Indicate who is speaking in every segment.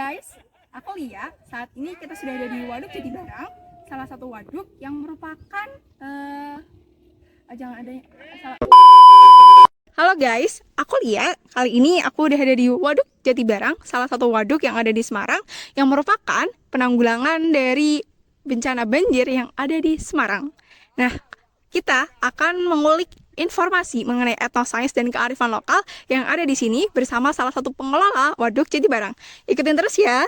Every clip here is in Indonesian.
Speaker 1: guys, aku Lia. Saat ini kita sudah ada di Waduk Jatibarang, salah satu waduk yang merupakan Halo guys, aku Lia. Kali ini aku udah ada di Waduk Jatibarang, salah satu waduk yang ada di Semarang, yang merupakan penanggulangan dari bencana banjir yang ada di Semarang. Nah, kita akan mengulik informasi mengenai etnosains dan kearifan lokal yang ada di sini bersama salah satu pengelola Waduk Jatibarang. Ikutin terus ya.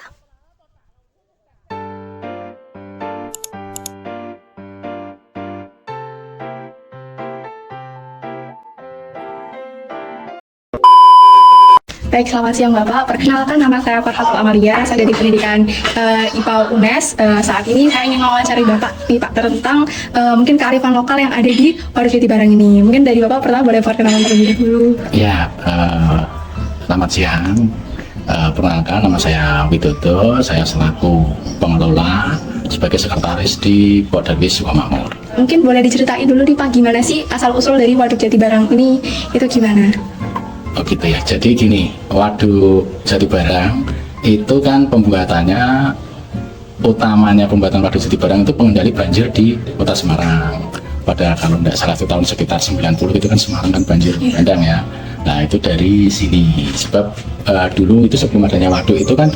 Speaker 1: Baik, selamat siang Bapak. Perkenalkan, nama saya Farhatul Amalia. Saya dari pendidikan IPA UNES. Saat ini saya ingin mewawancari Bapak nih Pak tentang mungkin kearifan lokal yang ada di Waduk Jatibarang ini. Mungkin dari Bapak pertama boleh perkenalan terlebih dahulu.
Speaker 2: Ya, selamat siang. Perkenalkan, nama saya Widodo. Saya selaku pengelola sebagai sekretaris di Podarwis Sukamakmur.
Speaker 1: Mungkin boleh diceritain dulu nih Pak, gimana sih asal-usul dari Waduk Jatibarang ini? Itu gimana?
Speaker 2: Oh gitu ya, jadi gini, Waduk Jatibarang itu kan pembuatannya, utamanya pembuatan Waduk Jatibarang itu pengendali banjir di kota Semarang. Pada kalau tidak salah itu tahun sekitar 90 itu kan Semarang kan banjir bandang ya. Nah itu dari sini, sebab dulu itu sebelum adanya waduk itu kan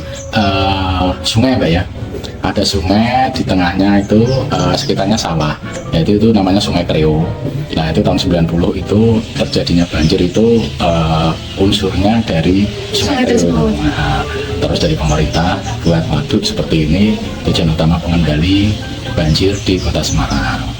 Speaker 2: sungai Mbak ya. Ada sungai, di tengahnya itu sekitarnya sawah, yaitu itu namanya Sungai Kreo. Nah itu tahun 90 itu terjadinya banjir itu unsurnya dari Sungai Kreo. Nah, terus dari pemerintah buat waduk seperti ini, tujuan utama pengendali banjir di kota Semarang.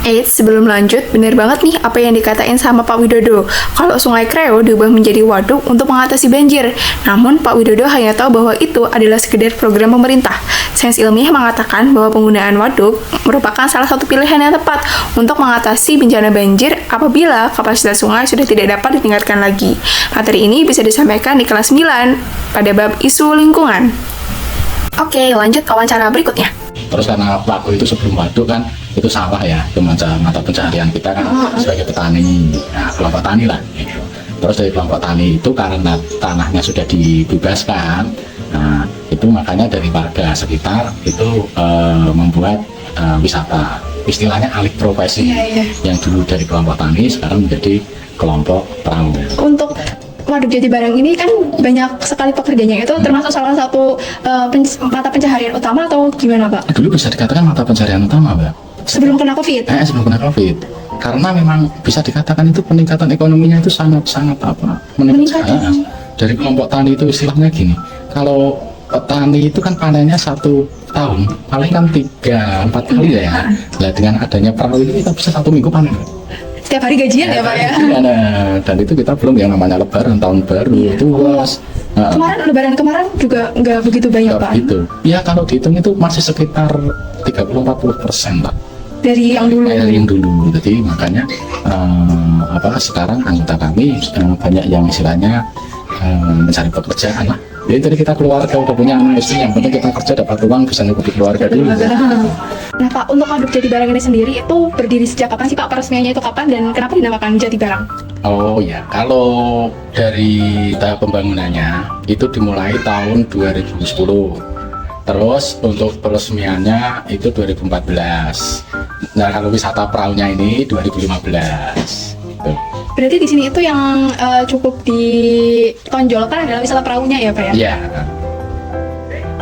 Speaker 1: Sebelum lanjut, benar banget nih apa yang dikatain sama Pak Widodo. Kalau Sungai Kreo diubah menjadi waduk untuk mengatasi banjir. Namun Pak Widodo hanya tahu bahwa itu adalah sekedar program pemerintah. Sains ilmiah mengatakan bahwa penggunaan waduk merupakan salah satu pilihan yang tepat untuk mengatasi bencana banjir apabila kapasitas sungai sudah tidak dapat ditingkatkan lagi. Materi ini bisa disampaikan di kelas 9 pada bab isu lingkungan. Oke, lanjut wawancara berikutnya.
Speaker 2: Terus karena pelaku itu sebelum waduk kan itu sawah ya, itu mata pencaharian kita kan sebagai petani, nah, kelompok tani lah gitu. Terus dari kelompok tani itu karena tanahnya sudah dibebaskan, nah itu makanya dari warga sekitar itu membuat wisata, istilahnya alih profesi, yang dulu dari kelompok tani sekarang menjadi kelompok perahu.
Speaker 1: Untuk Waduk Jatibarang ini kan banyak sekali pekerjaannya, itu termasuk salah satu mata pencaharian utama atau gimana Pak?
Speaker 2: Dulu bisa dikatakan mata pencaharian utama Mbak.
Speaker 1: Sebelum kena COVID?
Speaker 2: Sebelum kena COVID. Karena memang bisa dikatakan itu peningkatan ekonominya itu sangat meningkat. Dari kelompok tani itu istilahnya gini, kalau petani itu kan panennya 1 tahun paling kan 3-4 kali ya. Nah dengan adanya perahu ini kita bisa 1 minggu panen.
Speaker 1: Setiap hari gajian ya Pak ya?
Speaker 2: Dan itu kita belum yang namanya lebaran, tahun baru itu luas.
Speaker 1: Lebaran kemarin juga nggak begitu banyak Pak?
Speaker 2: Gitu. Ya kalau dihitung itu masih sekitar 30-40% Pak.
Speaker 1: Dari yang dulu?
Speaker 2: Dari yang dulu. Jadi makanya sekarang anggota kami banyak yang istilahnya mencari pekerjaan lah. Jadi dari kita keluarga udah punya anak istri, yang penting kita kerja dapat uang bisa nyukupi keluarga dulu.
Speaker 1: Nah Pak, untuk Waduk Jatibarang ini sendiri itu berdiri sejak kapan sih Pak? Peresmiannya itu kapan dan kenapa dinamakan Jatibarang?
Speaker 2: Oh ya, kalau dari tahap pembangunannya itu dimulai tahun 2010. Terus untuk peresmiannya itu 2014. Nah kalau wisata perahunya ini 2015. Gitu.
Speaker 1: Berarti di sini itu yang cukup ditonjolkan adalah wisata perahunya ya Pak ya?
Speaker 2: Iya.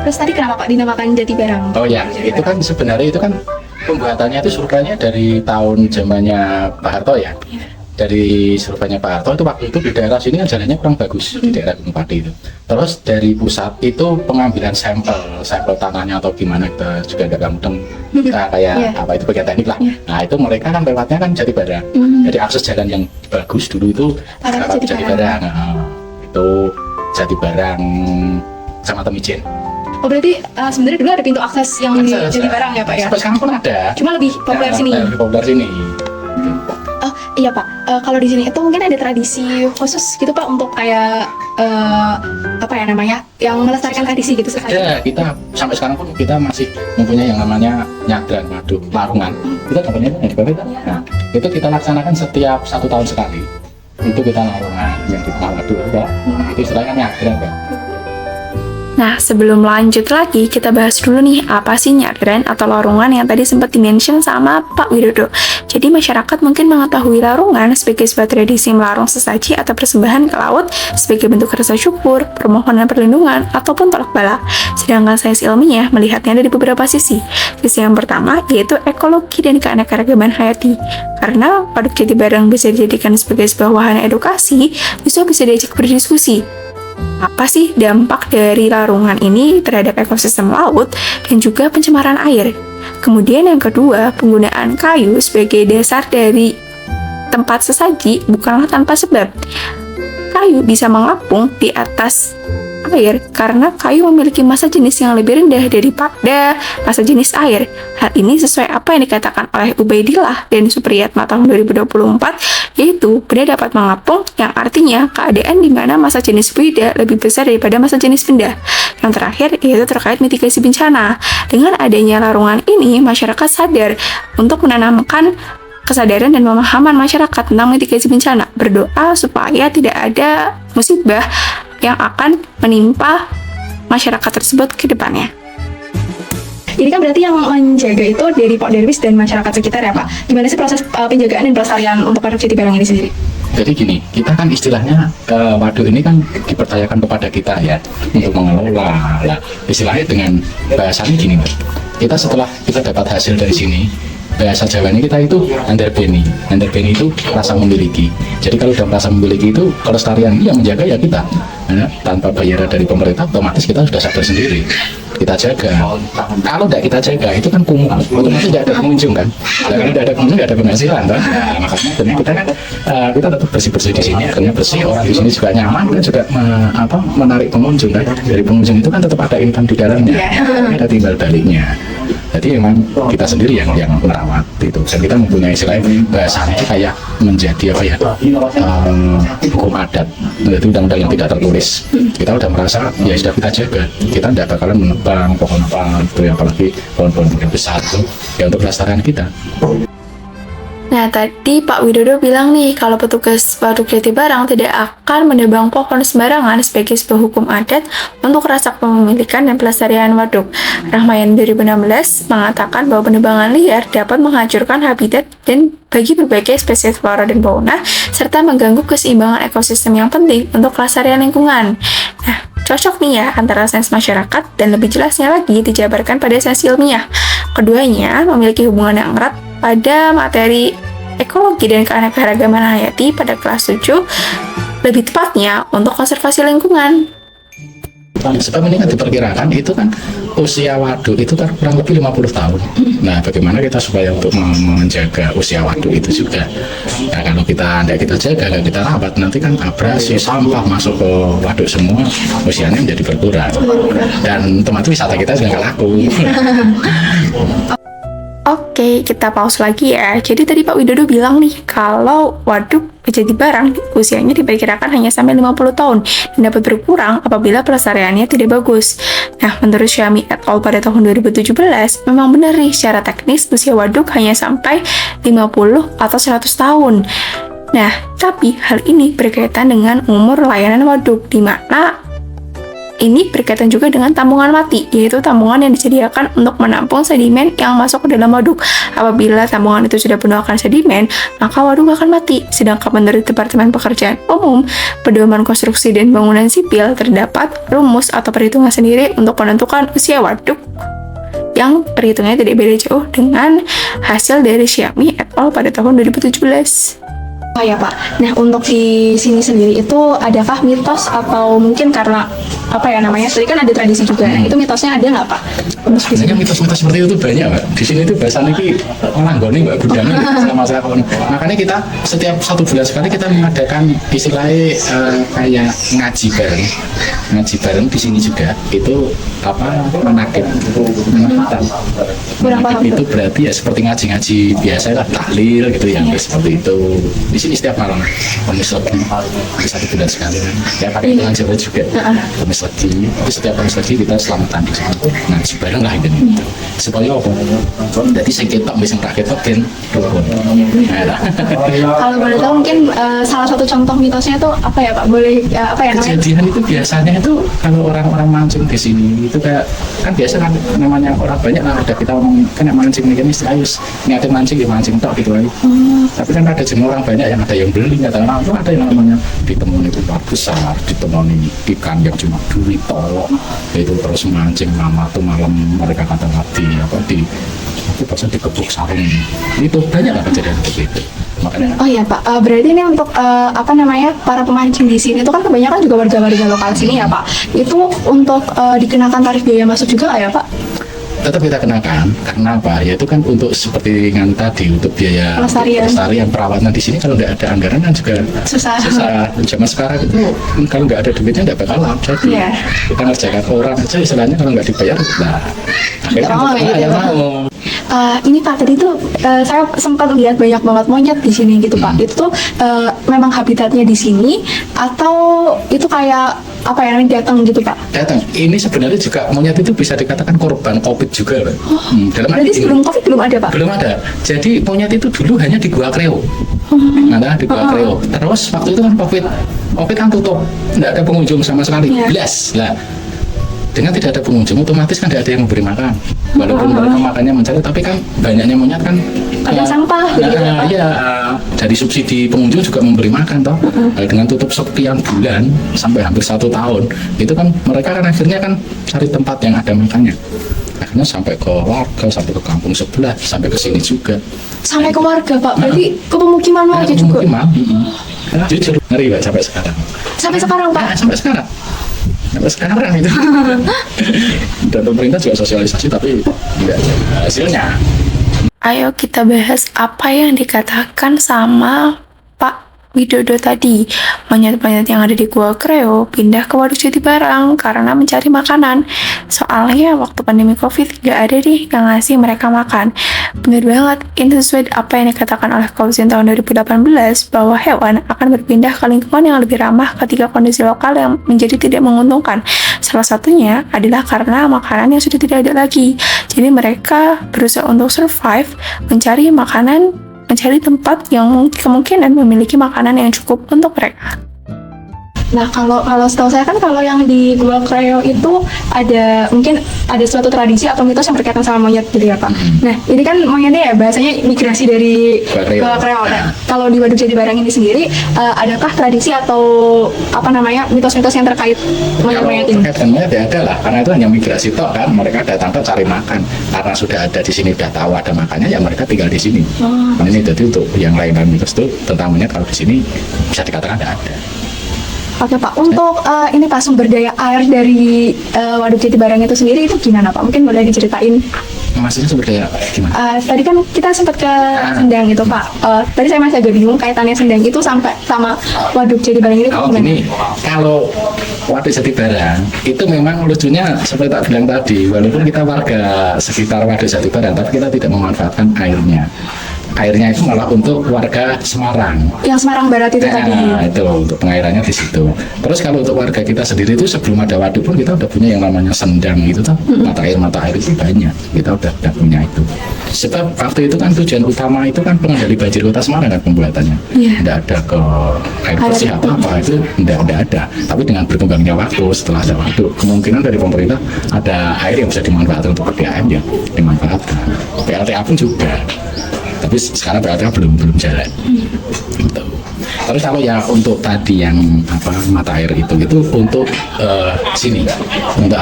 Speaker 1: Terus tadi kenapa Pak dinamakan Jatibarang?
Speaker 2: Oh ya, itu kan sebenarnya itu kan pembuatannya itu surveinya dari tahun zamannya Pak Harto ya. Dari surveinya Pak Harto itu waktu itu di daerah sini kan jalannya kurang bagus di daerah Gunung Pati itu. Terus dari pusat itu pengambilan sampel tanahnya atau gimana kita juga agak mudeng kayak apa itu bagian teknik lah. Nah itu mereka kan lewatnya kan Jatibarang. Jadi akses jalan yang bagus dulu itu Jatibarang. Itu Jatibarang sama Temijin.
Speaker 1: Oh berarti sebenarnya dulu ada pintu akses yang di Jatibarang ya Pak ya?
Speaker 2: Sampai sekarang pun ada.
Speaker 1: Cuma lebih populer sini.
Speaker 2: Lebih populer sini.
Speaker 1: Oh iya Pak, kalau di sini itu mungkin ada tradisi khusus gitu Pak untuk kayak apa ya namanya, yang melestarikan tradisi gitu saja.
Speaker 2: Ya kita sampai sekarang pun kita masih mempunyai yang namanya nyadran waduk larungan. Kita dapatnya di bawah itu. Nah, itu kita laksanakan setiap 1 tahun sekali. Itu kita larungan yang di tengah waduk itu, itu istilahnya nyadran Pak.
Speaker 1: Nah, sebelum lanjut lagi, kita bahas dulu nih, apa sih nyadran atau larungan yang tadi sempat dimention sama Pak Widodo. Jadi, masyarakat mungkin mengetahui larungan sebagai sebuah tradisi melarung sesaji atau persembahan ke laut sebagai bentuk rasa syukur, permohonan perlindungan, ataupun tolak bala. Sedangkan sains ilmiah melihatnya dari beberapa sisi. Sisi yang pertama, yaitu ekologi dan keanekaragaman hayati. Karena Waduk Jati Barang bisa dijadikan sebagai sebuah wahana edukasi, bisa diajak berdiskusi. Apa sih dampak dari larungan ini terhadap ekosistem laut dan juga pencemaran air? Kemudian yang kedua, penggunaan kayu sebagai dasar dari tempat sesaji bukanlah tanpa sebab. Kayu bisa mengapung di atas air karena kayu memiliki massa jenis yang lebih rendah daripada massa jenis air. Hal ini sesuai apa yang dikatakan oleh Ubaidillah dan Supriyatma tahun 2024, yaitu benda dapat mengapung, yang artinya keadaan di mana massa jenis benda lebih besar daripada massa jenis benda. Yang terakhir yaitu terkait mitigasi bencana. Dengan adanya larungan ini, masyarakat sadar untuk menanamkan kesadaran dan pemahaman masyarakat tentang mitigasi bencana, berdoa supaya tidak ada musibah yang akan menimpa masyarakat tersebut ke depannya.
Speaker 3: Jadi kan berarti yang menjaga itu dari Pak Darwis dan masyarakat sekitar ya Pak. Gimana sih proses penjagaan dan pelestarian untuk Waduk Jati Barang ini sendiri?
Speaker 2: Jadi gini, kita kan istilahnya waduk ini kan dipercayakan kepada kita ya untuk mengelola. Nah, istilahnya dengan bahasanya gini, Mbak. Kita setelah kita dapat hasil dari sini, bahasa Jawanya kita itu underbeni. Underbeni itu rasa memiliki. Jadi kalau udah merasa memiliki itu, kelestarian yang menjaga ya kita. Nah, tanpa bayaran dari pemerintah, otomatis kita sudah sadar sendiri. Kita jaga. Kalau tidak kita jaga, itu kan kumuh. Otomatis tidak ada pengunjung kan. Nah, kalau tidak ada pengunjung, tidak ada penghasilan kan. Nah, makanya dan kita kan kita tetap bersih-bersih di sini. Akhirnya bersih, orang di sini juga nyaman dan juga menarik pengunjung kan. Dari pengunjung itu kan tetap ada income di dalamnya. Ada timbal baliknya. Jadi memang kita sendiri yang merawat itu, dan kita mempunyai istilahnya bahasanya itu kayak menjadi apa ya, hukum adat, itu undang-undang yang tidak tertulis. Kita udah merasa ya sudah kita jaga, kita tidak bakalan menebang pohon-pohon itu, apalagi pohon-pohon yang besar itu ya untuk kelestarian kita.
Speaker 1: Nah, tadi Pak Widodo bilang nih, kalau petugas Waduk Jati Barang tidak akan menebang pohon sembarangan sebagai sebuah hukum adat untuk rasa kepemilikan dan pelestarian waduk. Rahmayan 2016 mengatakan bahwa penebangan liar dapat menghancurkan habitat dan bagi berbagai spesies flora dan fauna, serta mengganggu keseimbangan ekosistem yang penting untuk kelestarian lingkungan. Nah, cocok nih ya antara sains masyarakat dan lebih jelasnya lagi dijabarkan pada sains ilmiah. Keduanya memiliki hubungan yang erat pada materi ekologi dan keanekaragaman hayati pada kelas 7, lebih tepatnya untuk konservasi lingkungan.
Speaker 2: Sebab ini kan diperkirakan itu kan usia waduk itu kan kurang lebih 50 tahun. Nah, bagaimana kita supaya untuk menjaga usia waduk itu juga. Nah, kalau kita tidak kita jaga, kalau kita rawat, nanti kan abrasi, sampah masuk ke waduk semua, usianya menjadi berkurang. Dan tempat wisata kita juga nggak laku.
Speaker 1: Oke, kita pause lagi ya. Jadi tadi Pak Widodo bilang nih, kalau Waduk Jati Barang usianya diperkirakan hanya sampai 50 tahun dan dapat berkurang apabila pelestariannya tidak bagus. Nah, menurut Syami et al. Pada tahun 2017, memang benar nih secara teknis usia waduk hanya sampai 50 atau 100 tahun. Nah, tapi hal ini berkaitan dengan umur layanan waduk, di mana ini berkaitan juga dengan tambungan mati, yaitu tambungan yang disediakan untuk menampung sedimen yang masuk ke dalam waduk. Apabila tambungan itu sudah penuh akan sedimen, maka waduk akan mati. Sedangkan menurut Departemen Pekerjaan Umum, Pedoman Konstruksi dan Bangunan Sipil, terdapat rumus atau perhitungan sendiri untuk menentukan usia waduk yang perhitungannya tidak beda jauh dengan hasil dari Syami et al. Pada tahun 2017.
Speaker 3: Oh ya Pak, nah untuk di sini sendiri itu adakah mitos atau mungkin karena apa ya namanya, tadi kan ada tradisi juga, nah itu mitosnya ada nggak Pak?
Speaker 2: Sebenarnya mitos-mitos seperti itu banyak, Mbak. Di sini itu bahasanya ini melanggoni Mbak budaya sama saya. Makanya kita setiap 1 bulan sekali kita mengadakan istilahnya kayak ngaji bareng di sini juga. Itu menakib.
Speaker 3: Kurang paham.
Speaker 2: Itu berarti ya seperti ngaji-ngaji biasa lah, tahlil gitu ya, seperti itu. Di sini setiap malam Kamis Legi, bisa 1 bulan sekali. Ya pakai itu ngaji juga. Kamis Legi, tapi setiap Kamis Legi kita selamatan di sini. Ngaji bareng lah ini. Supaya apa? Jadi saya ketok bisa rakit kan rukun.
Speaker 3: Kalau boleh tahu mungkin salah satu contoh mitosnya itu apa ya Pak? Boleh apa ya namanya?
Speaker 2: Kejadian itu biasanya itu kalau orang-orang mancing di sini itu kayak kan biasa kan namanya orang banyak lah udah kita ngomong kan yang mancing ini serius niatin mancing ya mancing tok gitu aja. Tapi kan ada jenis orang banyak yang ada yang beli nggak tahu apa ada yang namanya ditemuni ular besar, ditemuni ikan yang cuma duri tolok itu terus mancing malam mereka kata mati apa di itu pas dikepuk sarung itu banyak lah kejadian seperti itu. Makanya
Speaker 3: Oh iya Pak, berarti ini untuk apa namanya para pemancing di sini itu kan kebanyakan juga warga-warga lokal sini ya Pak. Itu untuk dikenakan tarif biaya masuk juga nggak ya Pak?
Speaker 2: tetap kita kenakan karena apa ya itu kan untuk seperti yang tadi untuk biaya
Speaker 3: Pelestarian.
Speaker 2: perawatan di sini kalau nggak ada anggaran kan juga
Speaker 3: Susah.
Speaker 2: zaman sekarang itu kalau nggak ada duitnya nggak bakalan jadi
Speaker 3: Iya.
Speaker 2: kita ngerjakan orang aja istilahnya kalau nggak dibayar nah akhirnya
Speaker 3: Nggak mau, gitu
Speaker 2: ya
Speaker 3: ya, Pak.
Speaker 2: mau.
Speaker 3: Ini Pak tadi tuh saya sempat lihat banyak banget monyet di sini gitu Pak. Itu tuh memang habitatnya di sini atau itu kayak apa ya namanya datang gitu Pak?
Speaker 2: Datang ini sebenarnya juga monyet itu bisa dikatakan korban COVID juga loh. Dalam
Speaker 3: Berarti
Speaker 2: arti
Speaker 3: sebelum COVID belum ada Pak?
Speaker 2: belum ada. Jadi monyet itu dulu hanya di Gua Kreo. Ada di Gua Kreo. Terus waktu itu kan COVID kan tutup, nggak ada pengunjung sama sekali.
Speaker 3: Iya.
Speaker 2: Belas lah. Dengan tidak ada pengunjung, otomatis kan tidak ada yang memberi makan. Walaupun mereka makannya mencari, tapi kan banyaknya monyet kan.
Speaker 3: Ada sampah, jadi gitu, Pak.
Speaker 2: Iya, dari subsidi pengunjung juga memberi makan toh. Dengan tutup sekian bulan sampai hampir 1 tahun, itu kan mereka kan akhirnya kan cari tempat yang ada makannya. Akhirnya sampai ke warga, sampai ke kampung sebelah, sampai ke sini juga.
Speaker 3: Sampai ke warga Pak, berarti ke pemukiman aja juga?
Speaker 2: Pemukiman, jujur ngeri Pak sampai sekarang.
Speaker 3: Sampai sekarang Pak?
Speaker 2: Nah, sampai sekarang itu. Dan pemerintah juga sosialisasi tapi tidak ada hasilnya.
Speaker 1: Ayo kita bahas apa yang dikatakan sama Pak Widodo tadi. Monyet-monyet yang ada di Gua Kreo pindah ke Waduk Jati Barang karena mencari makanan. Soalnya waktu pandemi COVID gak ada nih yang ngasih mereka makan. Bener banget, ini sesuai apa yang dikatakan oleh Kausin tahun 2018 bahwa hewan akan berpindah ke lingkungan yang lebih ramah ketika kondisi lokal yang menjadi tidak menguntungkan. Salah satunya adalah karena makanan yang sudah tidak ada lagi. Jadi mereka berusaha untuk survive, mencari makanan, mencari tempat yang kemungkinan memiliki makanan yang cukup untuk mereka.
Speaker 3: Nah kalau setahu saya kan kalau yang di Gua Kreo itu mungkin ada suatu tradisi atau mitos yang berkaitan sama monyet gitu ya Pak. Nah ini kan monyetnya ya bahasanya migrasi dari
Speaker 2: Gua Kreo.
Speaker 3: Gua Kreo. Nah, kalau di Waduk Jati Barang ini sendiri adakah tradisi atau apa namanya mitos-mitos yang terkait monyet-monyet ini?
Speaker 2: Terkait dengan monyet ya ada lah, karena itu hanya migrasi toh kan, mereka datang ke cari makan. Karena sudah ada di sini, sudah tahu ada makannya, ya mereka tinggal di sini. Nah, ini jadi untuk yang lain-lain mitos itu tentang monyet kalau di sini bisa dikatakan tidak ada.
Speaker 3: Oke Pak, untuk ini Pak sumber daya air dari Waduk Jati Barang itu sendiri itu gimana Pak? Mungkin boleh diceritain.
Speaker 2: Maksudnya sumber daya gimana?
Speaker 3: Tadi kan kita sempat ke Sendang itu Pak. Tadi saya masih agak bingung kaitannya Sendang itu sampai sama Waduk Jati Barang itu
Speaker 2: Oh
Speaker 3: gimana?
Speaker 2: gini, kalau Waduk Jati Barang itu memang lucunya seperti tak bilang tadi, walaupun kita warga sekitar Waduk Jati Barang, tapi kita tidak memanfaatkan airnya. Airnya itu malah untuk warga Semarang.
Speaker 3: Yang Semarang Barat itu tadi.
Speaker 2: Nah, itu untuk pengairannya di situ. Terus kalau untuk warga kita sendiri itu sebelum ada waduk pun kita udah punya yang namanya sendang itu tuh. Mata air itu banyak. Kita udah punya itu. Sebab waktu itu kan tujuan utama itu kan pengendali banjir kota Semarang kan pembuatannya.
Speaker 3: Iya.
Speaker 2: Tidak ada ke air bersih atau apa itu tidak ada. Tapi dengan berkembangnya waktu setelah ada waduk, kemungkinan dari pemerintah ada air yang bisa dimanfaatkan untuk PDAM ya dimanfaatkan. PLTA pun juga. Tapi sekarang PLTA belum jalan. Gitu. Terus kalau ya untuk tadi yang mata air itu untuk sini untuk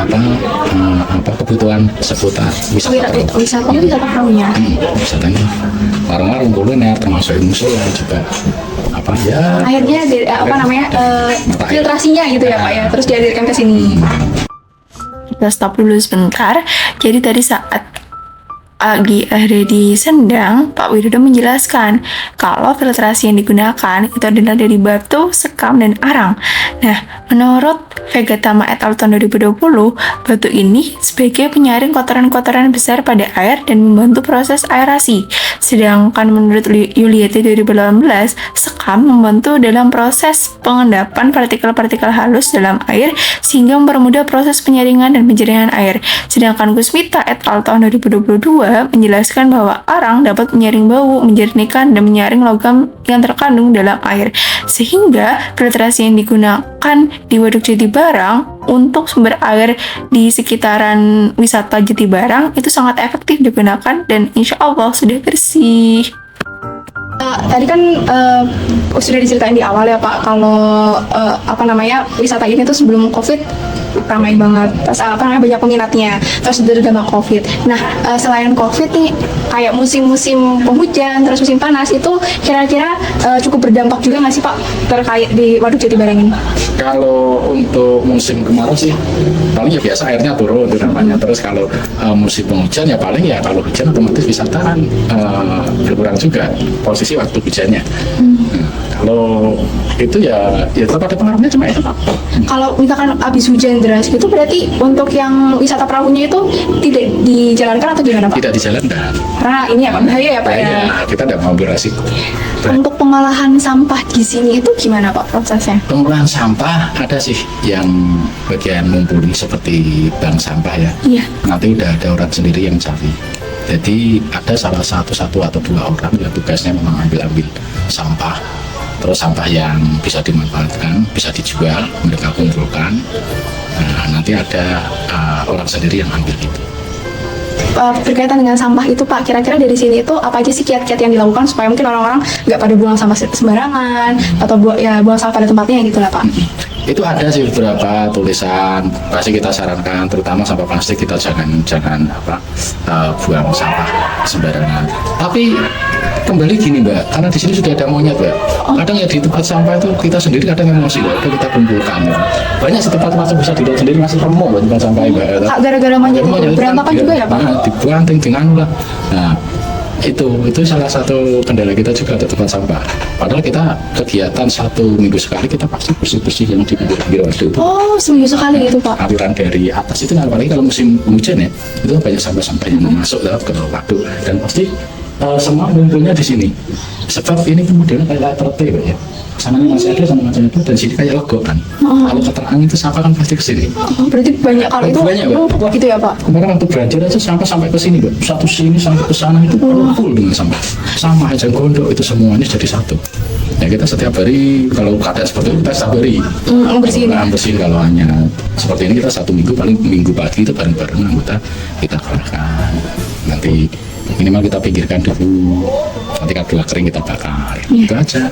Speaker 2: kebutuhan seputar wisata
Speaker 3: Wisata perahunya.
Speaker 2: wisatanya warung-warung kuliner termasuk musola juga
Speaker 3: Akhirnya filtrasinya gitu ya Pak ya. Terus dihadirkan ke sini.
Speaker 1: Kita stop dulu sebentar. Jadi tadi saat Agi ada di Sendang, Pak Widodo menjelaskan kalau filtrasi yang digunakan itu adalah dari batu, sekam, dan arang. Nah, menurut Vegatama et al. Tahun 2020, batu ini sebagai penyaring kotoran-kotoran besar pada air dan membantu proses aerasi. Sedangkan menurut Yulieti 2018, sekam membantu dalam proses pengendapan partikel-partikel halus dalam air sehingga mempermudah proses penyaringan dan penjernihan air. Sedangkan Kusmita et al. Tahun 2022 menjelaskan bahwa arang dapat menyaring bau, menjernihkan, dan menyaring logam yang terkandung dalam air. Sehingga filtrasi yang digunakan di Waduk Jatibarang untuk sumber air di sekitaran wisata Jatibarang itu sangat efektif digunakan dan insya Allah sudah bersih.
Speaker 3: Tadi kan sudah diceritain di awal ya Pak, kalau wisata ini tuh sebelum COVID ramai banget, terus banyak peminatnya, terus berdampak COVID. Nah, selain COVID nih, kayak musim-musim penghujan, terus musim panas itu kira-kira cukup berdampak juga nggak sih Pak terkait di Waduk Jatibarang ini?
Speaker 2: Kalau untuk musim kemarau sih paling ya biasa airnya turun itu namanya. Terus kalau musim penghujan ya paling ya kalau hujan otomatis wisata kan berkurang juga posisi waktu hujannya. Kalau itu ya tetap ada pengaruhnya cuma itu Pak.
Speaker 3: Kalau misalkan habis hujan deras gitu berarti untuk yang wisata perahunya itu tidak dijalankan atau gimana Pak?
Speaker 2: Tidak dijalankan.
Speaker 3: Karena ini ya Pak, bahaya ya Pak ya.
Speaker 2: Kita tidak mau beresiko.
Speaker 3: Untuk pengolahan sampah di sini itu gimana Pak prosesnya?
Speaker 2: Pengolahan sampah ada sih yang bagian mumpuni seperti bank sampah ya.
Speaker 3: Iya.
Speaker 2: Nanti udah ada orang sendiri yang cari. Jadi ada salah satu atau dua orang yang tugasnya memang ambil sampah. Terus sampah yang bisa dimanfaatkan, bisa dijual, mereka kumpulkan. Nah, nanti ada orang sendiri yang ambil itu.
Speaker 3: Berkaitan dengan sampah itu Pak, kira-kira dari sini itu apa aja sih kiat-kiat yang dilakukan supaya mungkin orang-orang nggak pada buang sampah sembarangan atau buang sampah pada tempatnya gitu lah Pak?
Speaker 2: Itu ada sih beberapa tulisan, pasti kita sarankan, terutama sampah plastik kita jangan buang sampah sembarangan. Tapi kembali gini Mbak, karena di sini sudah ada monyet Mbak. Kadang ya di tempat sampah itu kita sendiri kadang emosi Mbak, itu kita kumpulkan. Banyak sih tempat bisa dilihat sendiri masih remuk Mbak tempat sampah Mbak.
Speaker 3: Gara-gara monyet itu berantakan juga ya Pak?
Speaker 2: Dibuang dengan lah. Nah, itu salah satu kendala kita juga di tempat sampah. Padahal kita kegiatan 1 minggu sekali kita pasti bersih yang di pinggir waduk itu.
Speaker 3: Oh, seminggu sekali gitu Pak?
Speaker 2: Aliran dari atas itu apalagi kalau musim hujan ya, itu banyak sampah-sampah yang masuk ke waduk dan pasti semua ngumpulnya di sini. Sebab ini kemudian kayak tertib ya. Sananya masih ada sama macam itu dan sini kayak legok kan. Kalau keterang itu sampah kan pasti ke sini.
Speaker 3: Berarti banyak kalau itu
Speaker 2: banyak, Mbak.
Speaker 3: Gitu ya Pak?
Speaker 2: Kemarin waktu belajar aja sampah sampai ke sini, Mbak. Satu sini sampai ke sana itu full dengan sampah. Sama aja gondok itu semuanya jadi satu. Ya kita setiap hari kalau keadaan seperti itu kita setiap hari bersihin kalau hanya seperti ini kita 1 minggu paling minggu pagi itu bareng-bareng anggota kita kerahkan. Nanti minimal kita pinggirkan dulu. Nanti kalau kering kita bakar. Itu aja.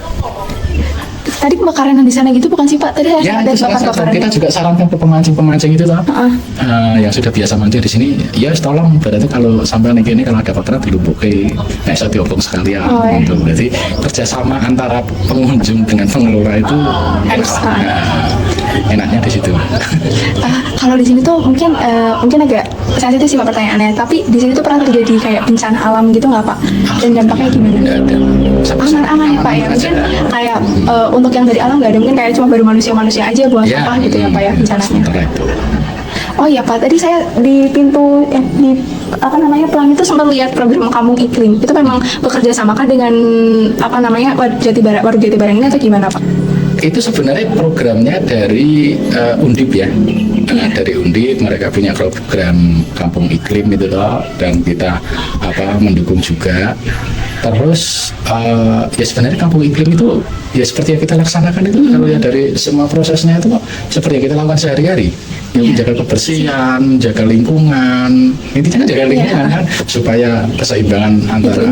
Speaker 3: Tadi kebakaran yang di sana gitu bukan sih Pak? Tadi
Speaker 2: Ya,
Speaker 3: ada
Speaker 2: itu salah satu.
Speaker 3: bakar-bakaran.
Speaker 2: Kita juga sarankan ke pemancing-pemancing itu toh. Yang sudah biasa mancing di sini, ya tolong berarti kalau sampai ini kalau ada kotoran dilumpuki, saya diobong sekalian. Gitu. Berarti kerjasama antara pengunjung dengan pengelola itu enaknya di situ.
Speaker 3: Kalau di sini tuh mungkin agak sensitif sih Pak pertanyaannya, tapi di sini tuh pernah terjadi kayak bencana alam gitu nggak Pak? Dan dampaknya gimana?
Speaker 2: Nggak ada.
Speaker 3: Aman-aman ya Pak ya, mungkin kayak untuk yang dari alam nggak ada, mungkin kayak cuma baru manusia aja buang sampah gitu ya Pak ya bencananya. Oh iya Pak, tadi saya di pintu di pelang itu sempat lihat program Kampung Iklim. Itu memang bekerja samakah dengan Waduk Jatibarang ini atau gimana Pak?
Speaker 2: Itu sebenarnya programnya dari Undip ya. Dari Undip mereka punya program Kampung Iklim itu loh, dan kita mendukung juga. Terus ya sebenarnya Kampung Iklim itu ya seperti yang kita laksanakan itu kalau ya dari semua prosesnya itu seperti yang kita lakukan sehari-hari. Menjaga kebersihan, menjaga lingkungan, intinya kan jaga lingkungan kan, supaya keseimbangan antara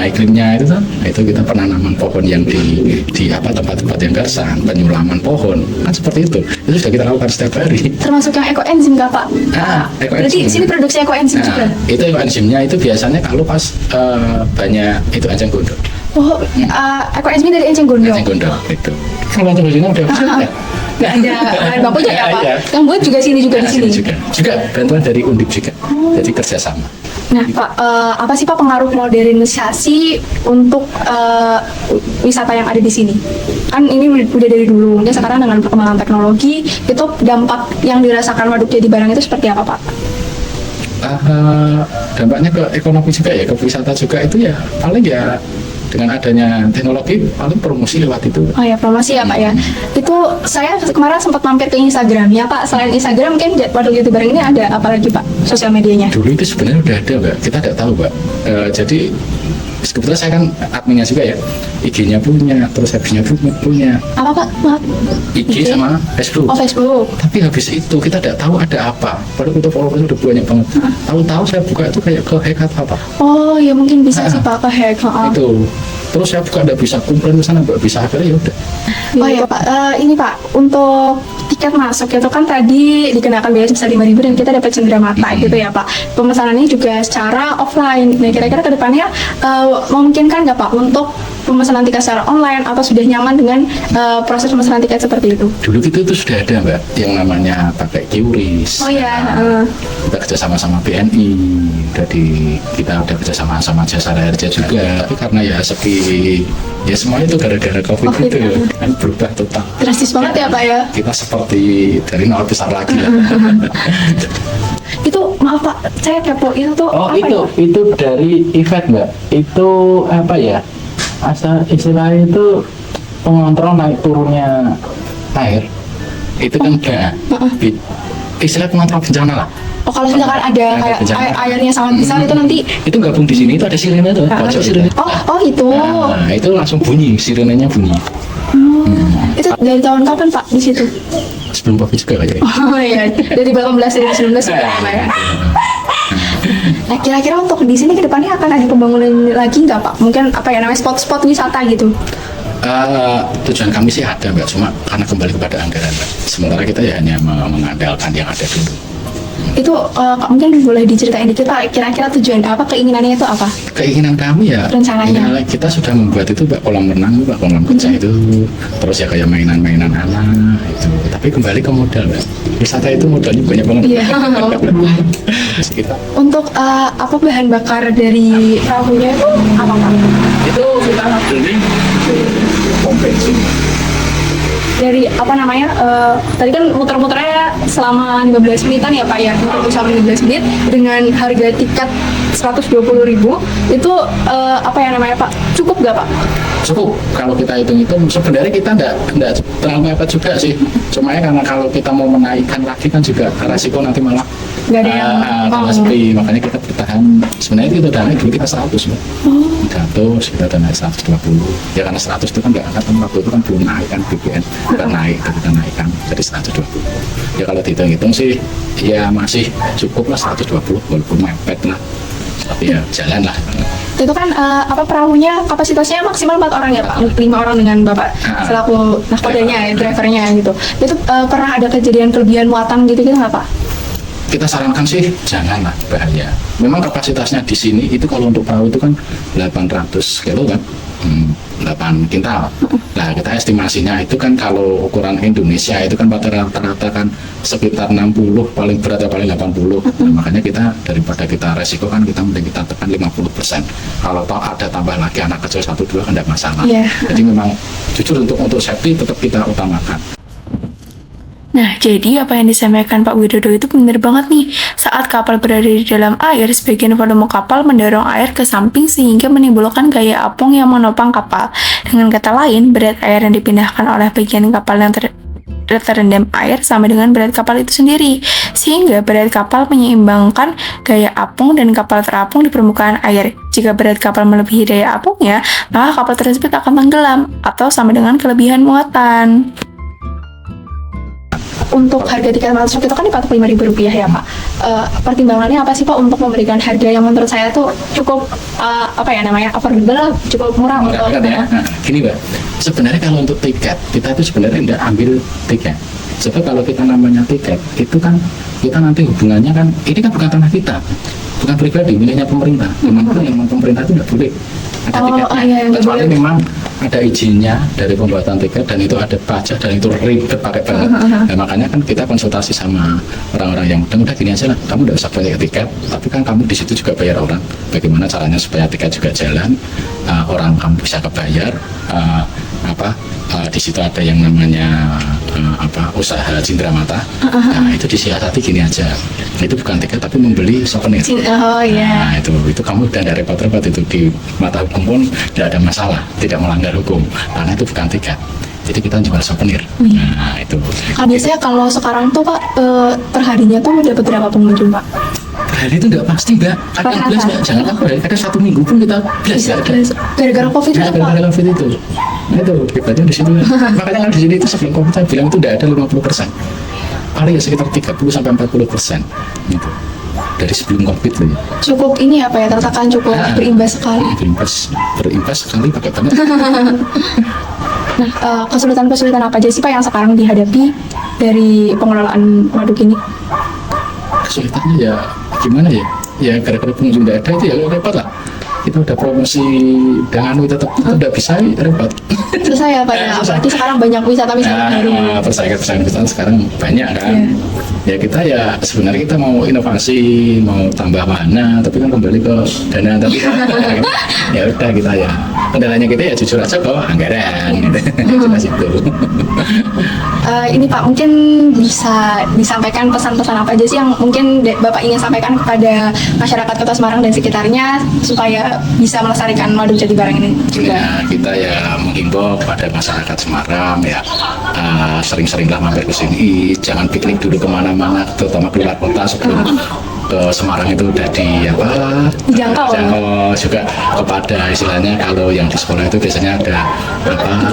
Speaker 2: iklimnya itu kita penanaman pohon yang di tempat-tempat yang gersang, penyulaman pohon kan seperti itu sudah kita lakukan setiap hari.
Speaker 3: Termasuk yang ekoenzim nggak Pak? Berarti sini produksi ekoenzim juga?
Speaker 2: Itu ekoenzimnya itu biasanya kalau pas banyak itu enceng gondok.
Speaker 3: Ekoenzimnya dari enceng gondok?
Speaker 2: Enceng gondok itu. Kalau enceng gondoknya udah
Speaker 3: nggak ada bahan bakunya ya Pak? Yang buat juga sini juga di sini?
Speaker 2: Juga bantuan dari Undip juga. Jadi kerjasama.
Speaker 3: Nah, Pak, apa sih Pak pengaruh modernisasi untuk wisata yang ada di sini? Kan ini udah dari dulu, mungkin sekarang dengan perkembangan teknologi, itu dampak yang dirasakan Waduk Jati Barang itu seperti apa, Pak?
Speaker 2: Dampaknya ke ekonomi juga ya, ke wisata juga itu ya paling ya dengan adanya teknologi paling promosi lewat itu.
Speaker 3: Oh ya, promosi ya Pak ya. Itu saya kemarin sempat mampir ke Instagramnya Pak. Selain Instagram mungkin Waduk Jati Barang ini ada apa lagi Pak sosial medianya?
Speaker 2: Dulu itu sebenarnya udah ada Mbak, kita tidak tahu Mbak. Jadi kebetulan saya kan adminnya juga ya, IG-nya punya, terus habisnya punya
Speaker 3: Apa Pak? Maaf.
Speaker 2: IG sama Facebook.
Speaker 3: Oh Facebook.
Speaker 2: Tapi habis itu kita tidak tahu ada apa. Padahal kita followersnya udah banyak banget. Tahu-tahu saya buka itu kayak ke hack atau apa.
Speaker 3: Oh ya mungkin bisa sih Pak ke hack.
Speaker 2: Itu. Terus saya buka nggak bisa komplain ke sana, nggak bisa akhirnya ya udah.
Speaker 3: Oh ya Pak, ini Pak untuk tiket masuk itu kan tadi dikenakan biaya sebesar 5.000 dan kita dapat cenderamata gitu ya Pak. Pemesanannya juga secara offline. Nah kira-kira kedepannya memungkinkan nggak Pak untuk pemesanan tiket secara online atau sudah nyaman dengan proses pemesanan tiket seperti itu?
Speaker 2: Dulu itu sudah ada Mbak, yang namanya pakai QRIS.
Speaker 3: Oh ya.
Speaker 2: Kita kerja sama BNI, kita udah kerja sama Jasa Raharja juga. Tapi karena ya sepi, ya semuanya itu gara-gara COVID itu kan berubah total.
Speaker 3: Drastis banget ya Pak ya.
Speaker 2: Kita seperti dari nol besar lagi ya.
Speaker 3: Itu maaf Pak, saya kepo itu tuh
Speaker 2: Oh
Speaker 3: apa
Speaker 2: itu
Speaker 3: ya?
Speaker 2: itu dari event Mbak. Itu apa ya? Asal istilahnya itu pengontrol naik turunnya air. Itu kan udah istilah pengontrol bencana lah.
Speaker 3: Oh kalau misalkan ada kayak airnya sangat besar itu nanti
Speaker 2: Itu gabung di sini itu ada sirene tuh, pojok sirene.
Speaker 3: oh itu.
Speaker 2: Nah, itu langsung bunyi, sirenenya bunyi.
Speaker 3: Itu dari tahun kapan Pak di situ?
Speaker 2: Sebelum COVID juga kayaknya.
Speaker 3: Oh iya, dari 18 dari 19 ya Pak ya. Nah kira-kira untuk di sini kedepannya akan ada pembangunan lagi nggak Pak? Mungkin apa ya namanya spot-spot wisata gitu?
Speaker 2: Tujuan kami sih ada Mbak, cuma karena kembali kepada anggaran Mbak. Sementara kita ya hanya mengandalkan yang ada dulu.
Speaker 3: Itu mungkin boleh diceritain dikit Pak, kira-kira tujuan apa, keinginannya itu apa?
Speaker 2: Keinginan kami ya,
Speaker 3: Rencananya.
Speaker 2: kita sudah membuat itu Mbak, kolam renang, Mbak, kolam kerja itu, terus ya kayak mainan-mainan anak itu. Tapi kembali ke modal Mbak, wisata itu modalnya banyak banget.
Speaker 3: Iya.
Speaker 2: Kita
Speaker 3: Untuk apa bahan bakar dari perahunya itu apa Pak?
Speaker 2: itu kita beli pom bensin.
Speaker 3: Dari apa namanya tadi kan muter-muternya selama 15 menitan ya Pak ya, muter selama 15 menit dengan harga tiket 120.000 itu apa ya namanya Pak, cukup nggak Pak?
Speaker 2: Cukup kalau kita hitung-hitung, sebenarnya kita enggak terlalu mepet juga sih, cuma ya karena kalau kita mau menaikkan lagi kan juga resiko nanti malah
Speaker 3: Nggak ada yang
Speaker 2: tambah sepi, makanya kita bertahan. Sebenarnya itu dana dulu kita 100 Mbak. 100 kita udah naik 120 ya, karena 100 itu kan nggak angkatan waktu itu kan belum naik kan BBM, kita naik, kita naikkan jadi 120 ya. Kalau dihitung-hitung sih ya masih cukup lah 120 walaupun mepet lah, tapi ya jalan lah.
Speaker 3: Itu kan apa perahunya kapasitasnya maksimal 4 orang ya Pak, 5 orang dengan Bapak selaku nahkodanya ya, drivernya gitu. Itu pernah ada kejadian kelebihan muatan gitu nggak Pak?
Speaker 2: Kita sarankan sih janganlah, bahaya. Memang kapasitasnya di sini itu kalau untuk perahu itu kan 800 kilo kan, 8 kintal. Nah kita estimasinya itu kan kalau ukuran Indonesia itu kan rata-rata kan sekitar 60, paling berat ya paling 80. Nah, makanya kita daripada kita resiko kan kita mending kita tekan 50%. Kalau toh ada tambah lagi anak kecil 1-2 kan tidak masalah.
Speaker 3: Yeah.
Speaker 2: Jadi memang jujur untuk safety tetap kita utamakan.
Speaker 1: Nah, jadi apa yang disampaikan Pak Widodo itu benar banget nih. Saat kapal berada di dalam air, sebagian volume kapal mendorong air ke samping sehingga menimbulkan gaya apung yang menopang kapal. Dengan kata lain, berat air yang dipindahkan oleh bagian kapal yang terendam air sama dengan berat kapal itu sendiri. Sehingga berat kapal menyeimbangkan gaya apung dan kapal terapung di permukaan air. Jika berat kapal melebihi daya apungnya, maka kapal tersebut akan tenggelam atau sama dengan kelebihan muatan.
Speaker 3: Untuk harga tiket masuk itu kan dipatok Rp5.000 ya Pak. Pertimbangannya apa sih Pak untuk memberikan harga yang menurut saya tuh cukup apa ya namanya affordable, cukup murah untuk
Speaker 2: ya. Nah, gini Mbak, sebenarnya kalau untuk tiket kita itu sebenarnya tidak ambil tiket. Sebab kalau kita namanya tiket itu kan kita nanti hubungannya kan ini kan bukan tanah kita. bukan pribadi, miliknya pemerintah. Dimanapun yang pemerintah itu nggak boleh ada tiketnya,
Speaker 3: iya, nggak
Speaker 2: kecuali
Speaker 3: boleh.
Speaker 2: memang ada izinnya dari pembuatan tiket dan itu ada pajak dan itu ribet pakai banget. Nah, makanya kan kita konsultasi sama orang-orang yang udah gini aja lah, kamu udah usah bayar tiket, tapi kan kamu di situ juga bayar orang. Bagaimana caranya supaya tiket juga jalan, orang kamu bisa kebayar, di situ ada yang namanya usaha cindera mata. Nah, itu disiasati gini aja. Itu bukan tiket tapi membeli souvenir.
Speaker 3: Oh iya.
Speaker 2: Nah, itu kamu udah ada repot-repot itu di mata hukum pun tidak ada masalah, tidak melanggar hukum karena itu bukan tiket. Jadi kita jual souvenir. Nah, itu.
Speaker 3: Biasanya kalau sekarang tuh Pak, perharinya tuh dapat berapa pengunjung Pak?
Speaker 2: Hari itu nggak pasti Mbak. Kadang belas Mbak, jangan kan kadang 1 minggu pun kita belas ya ada.
Speaker 3: Gara-gara COVID
Speaker 2: Ya,
Speaker 3: itu Pak.
Speaker 2: gara-gara COVID itu. Nah, itu hebatnya di situ. Makanya kan di sini itu sebelum COVID saya bilang itu tidak ada 50%. Paling ya sekitar 30-40%. Gitu. Dari sebelum COVID loh ya.
Speaker 3: Cukup ini apa ya, tertekan cukup berimbas sekali.
Speaker 2: Berimbas sekali pakai banget.
Speaker 3: Nah, kesulitan-kesulitan apa aja sih Pak yang sekarang dihadapi dari pengelolaan waduk ini?
Speaker 2: Kesulitannya ya gimana ya? Ya gara-gara pengunjung tidak ada itu ya repot lah. Kita udah promosi dengan tetap tidak bisa repot.
Speaker 3: Susah ya Pak ya,
Speaker 2: Susah.
Speaker 3: apalagi sekarang banyak wisata-wisata baru.
Speaker 2: Persaingan wisata sekarang banyak kan. Ya kita ya sebenarnya kita mau inovasi, mau tambah wahana, tapi kan kembali ke dana. Tapi ya udah kita ya kendalanya kita ya jujur aja kok anggaran. Jelas itu.
Speaker 3: Ini Pak, mungkin bisa disampaikan pesan-pesan apa aja sih yang mungkin Bapak ingin sampaikan kepada masyarakat Kota Semarang dan sekitarnya supaya bisa melestarikan waduk Jati Barang ini juga?
Speaker 2: Ya, kita ya menghimbau kepada masyarakat Semarang ya, sering-seringlah mampir ke sini, jangan piknik dulu kemana-mana, terutama keluar kota sebelum ke Semarang itu udah
Speaker 3: Dijangkau.
Speaker 2: juga kepada istilahnya kalau yang di sekolah itu biasanya ada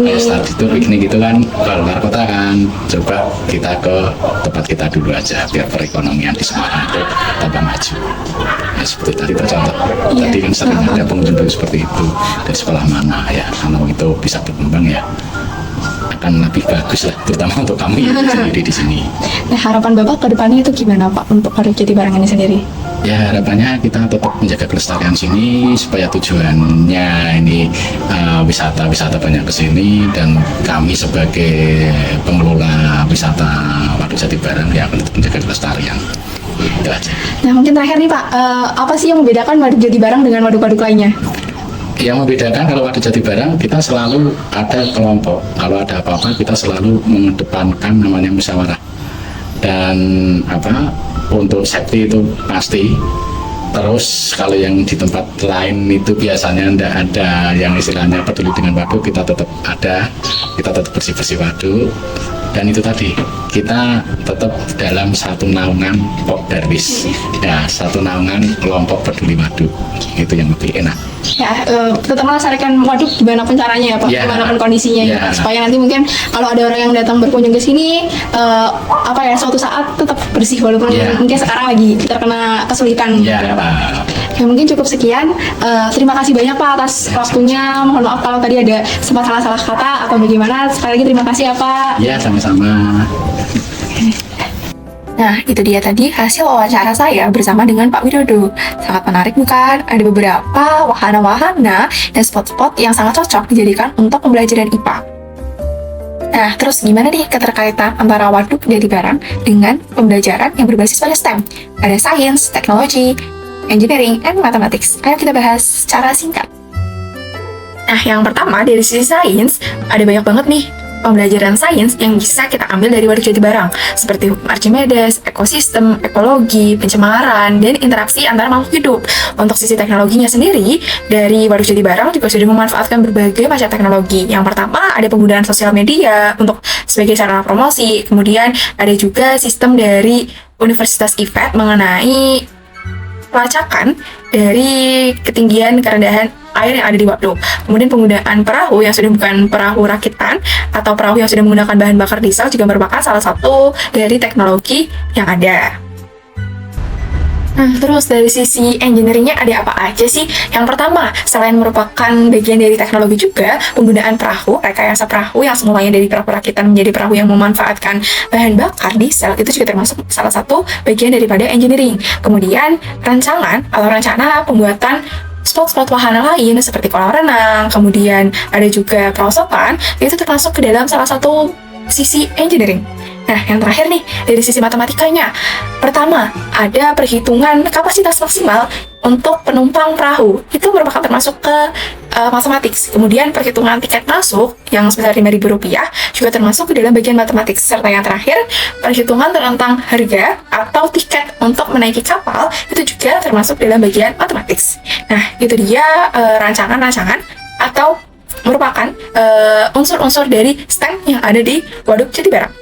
Speaker 2: kayak tadi itu piknik itu kan keluar kota kan, coba kita ke tempat kita dulu aja biar perekonomian di Semarang itu tambah maju. Ya, seperti tadi itu contoh, tadi kan sering ada pengunjung seperti itu dari sekolah mana ya, kalau itu bisa berkembang ya akan lebih bagus lah, terutama untuk kami sendiri di sini.
Speaker 3: Nah, harapan Bapak ke depannya itu gimana Pak untuk waduk Jati Barang ini sendiri?
Speaker 2: Ya harapannya kita tetap menjaga kelestarian sini supaya tujuannya ini wisata banyak ke sini dan kami sebagai pengelola wisata Waduk Jati Barang ya akan tetap menjaga kelestarian. Itu aja.
Speaker 3: Nah, mungkin terakhir nih Pak, apa sih yang membedakan waduk Jati Barang dengan waduk-waduk lainnya?
Speaker 2: Yang membedakan kalau Waduk Jati Barang kita selalu ada kelompok, kalau ada apa-apa kita selalu mengedepankan namanya musyawarah dan untuk safety itu pasti. Terus kalau yang di tempat lain itu biasanya tidak ada yang istilahnya peduli dengan waduk, kita tetap ada, kita tetap bersih-bersih waduk. Dan itu tadi kita tetap dalam satu naungan Pok Darwis ya, satu naungan kelompok peduli waduk, itu yang lebih enak
Speaker 3: Ya, tetap melestarikan waduk gimana pun caranya ya Pak,
Speaker 2: Ya.
Speaker 3: gimana pun kondisinya ya,
Speaker 2: Ya.
Speaker 3: supaya nanti mungkin kalau ada orang yang datang berkunjung ke sini, suatu saat tetap bersih walaupun
Speaker 2: Ya.
Speaker 3: mungkin sekarang lagi terkena kesulitan.
Speaker 2: ya.
Speaker 3: Ya, mungkin cukup sekian. Terima kasih banyak Pak atas waktunya. Mohon maaf kalau tadi ada sempat salah-salah kata atau bagaimana. Sekali lagi terima kasih ya Pak.
Speaker 2: Ya, sama-sama.
Speaker 1: Nah, itu dia tadi hasil wawancara saya bersama dengan Pak Widodo. Sangat menarik bukan? Ada beberapa wahana-wahana dan spot-spot yang sangat cocok dijadikan untuk pembelajaran IPA. Nah, terus gimana nih keterkaitan antara Waduk Jati Barang dengan pembelajaran yang berbasis pada STEM? Ada Science, Technology, Engineering, and Mathematics. Ayo kita bahas secara singkat. Nah, yang pertama dari sisi sains, ada banyak banget nih pembelajaran sains yang bisa kita ambil dari Waduk Jati Barang, seperti Archimedes, ekosistem, ekologi, pencemaran, dan interaksi antara makhluk hidup. Untuk sisi teknologinya sendiri, dari Waduk Jati Barang juga sudah memanfaatkan berbagai macam teknologi. Yang pertama, ada penggunaan sosial media untuk sebagai sarana promosi. Kemudian ada juga sistem dari Universitas IFET mengenai pelacakan dari ketinggian kerendahan air yang ada di waduk. Kemudian penggunaan perahu yang sudah bukan perahu rakitan atau perahu yang sudah menggunakan bahan bakar diesel juga merupakan salah satu dari teknologi yang ada. Terus dari sisi engineeringnya ada apa aja sih? Yang pertama, selain merupakan bagian dari teknologi juga, penggunaan perahu, rekayasa perahu yang semulanya dari perahu rakitan menjadi perahu yang memanfaatkan bahan bakar diesel, itu juga termasuk salah satu bagian daripada engineering. Kemudian, rancangan atau rencana pembuatan spot-spot wahana lain seperti kolam renang, kemudian ada juga perosotan, itu termasuk ke dalam salah satu sisi engineering. Nah, yang terakhir nih, dari sisi matematikanya. Pertama, ada perhitungan kapasitas maksimal untuk penumpang perahu. Itu merupakan termasuk ke matematik. Kemudian, perhitungan tiket masuk yang sebesar Rp5.000 juga termasuk ke dalam bagian matematik. Serta yang terakhir, perhitungan tentang harga atau tiket untuk menaiki kapal itu juga termasuk dalam bagian matematik. Nah, itu dia rancangan-rancangan atau merupakan unsur-unsur dari STEM yang ada di Waduk Jatibarang.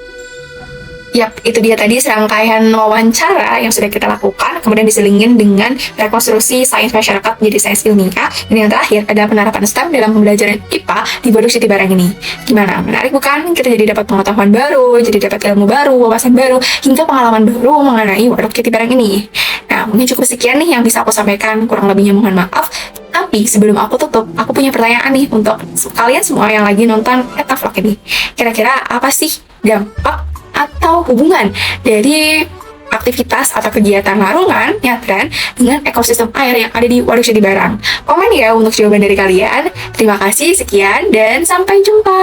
Speaker 1: Yap, itu dia tadi serangkaian wawancara yang sudah kita lakukan, kemudian diselingin dengan rekonstruksi sains masyarakat menjadi sains ilmiah, dan yang terakhir ada penerapan STEM dalam pembelajaran IPA di Waduk Jatibarang ini. Gimana? Menarik bukan? Kita jadi dapat pengetahuan baru, jadi dapat ilmu baru, wawasan baru, hingga pengalaman baru mengenai Waduk Jatibarang ini. Nah, mungkin cukup sekian nih yang bisa aku sampaikan, kurang lebihnya mohon maaf. Tapi sebelum aku tutup, aku punya pertanyaan nih untuk kalian semua yang lagi nonton Etavlog ini. Kira-kira apa sih dampak atau hubungan dari aktivitas atau kegiatan larungan nyadran dengan ekosistem air yang ada di Waduk Jatibarang? Komen ya untuk jawaban dari kalian. Terima kasih, sekian, dan sampai jumpa.